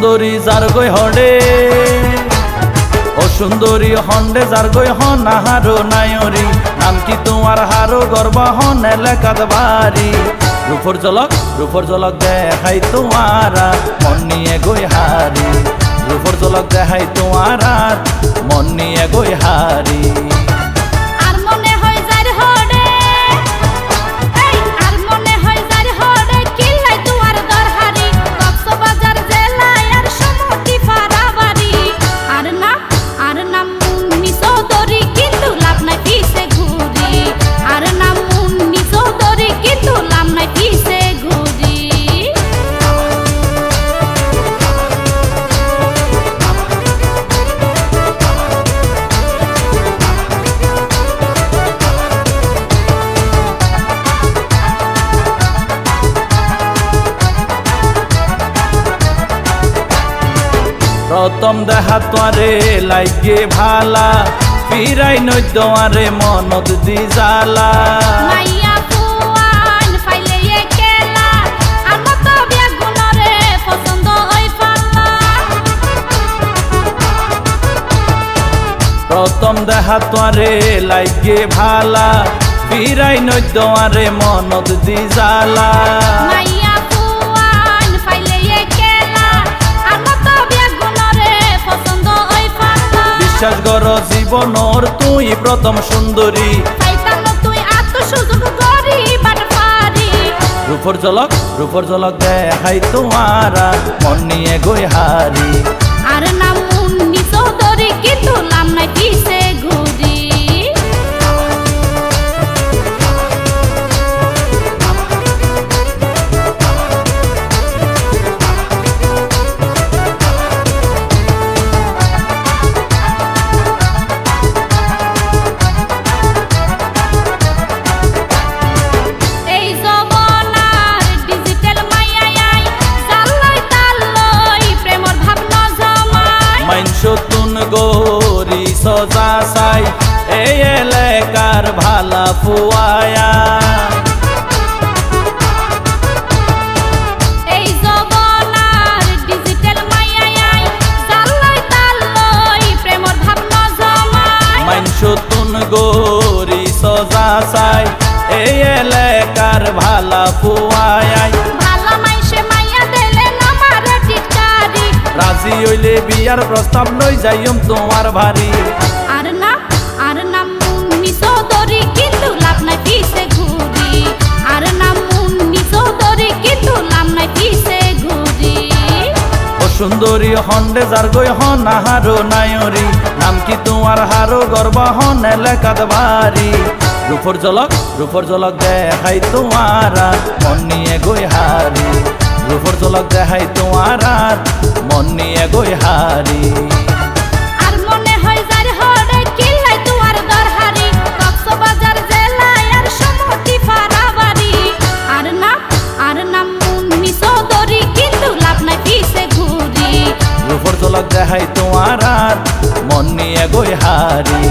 সুন্দরী যার গই হডে ও সুন্দরী হন্ডে যার গই হন আহারো নায়রি নাম কি তোমার হারো গর্বা হন এলাকাত বাড়ি রূপর ঝলক দেখাই তোমারা মন নিয়ে গই হারি রূপর ঝলক দেখাই তোমারা মন নিয়ে গই হারি প্রথম দেখা তোয়ারে লাইগে ভালা ফিরাই নই দোয়ারে মনত দি জালা মাইয়া ফুয়ান ফাইলে একেলা আর মত বিয়া গুণরে পছন্দ হই পাল্লা প্রথম দেখা তোয়ারে লাইগে ভালা ফিরাই নই দোয়ারে মনত দি জালা মাইয়া ফুয়ান ফাইলে একেলা আর মত বিয়া গুণরে পছন্দ হই পাল্লা বিশ্বাস কর জীবনর তুই প্রথম সুন্দরী পাইতানো তুই আত্মসুযোগ করি বাট পারি রূপর ঝলক দেখাই তোমারা মন নিয়ে গই হারি আর নাম মুন্নি চৌধুরী কিন্তু নাম নাই পিছে ঘুরি সতুন গরি সজা সাই এই এলাকার ভালা ফুয়ায়া এই জবনার ডিজিটাল মায়াই জাল্লাই তাল্লই প্রেমর ভাবনা জমাই মাইন সতুন গরি সজা সাই এই এলাকার ভালা ফুয়ায়া ভালা মাইসে মাইয়া দেলে নামারে টিটকারি রাজি হইলে বিয়ার প্রস্তাব লই যাইম তোমার ভারি আর নাম মুন্নি চৌধুরী কিন্তু লাভ নাই পিছে ঘুরি আর নাম মুন্নি চৌধুরী কিন্তু লাভ নাই পিছে ঘুরি ও সুন্দরী হন্ডে যার গই হন আহারো নায়রি নাম কি তোমার হারো গর্বা হন এলাকাত বাড়ি রূপর ঝলক দেখাই তোমারা মন নিয়ে গই হারি রূপর ঝলক দেখাই তোমারা মন নিয়ে গই হারি আর মনে হয় যার হরে কিল্লাই তোমার দরহারি কক্সবাজার জেলায় আর সমতি ফারাবাড়ি আর নাম মুন্নি চৌধুরী কিন্তু লাভ নাই পিছে ঘুরি রূপর ঝলক দেখাই তোমারা মন নিয়ে গই হারি।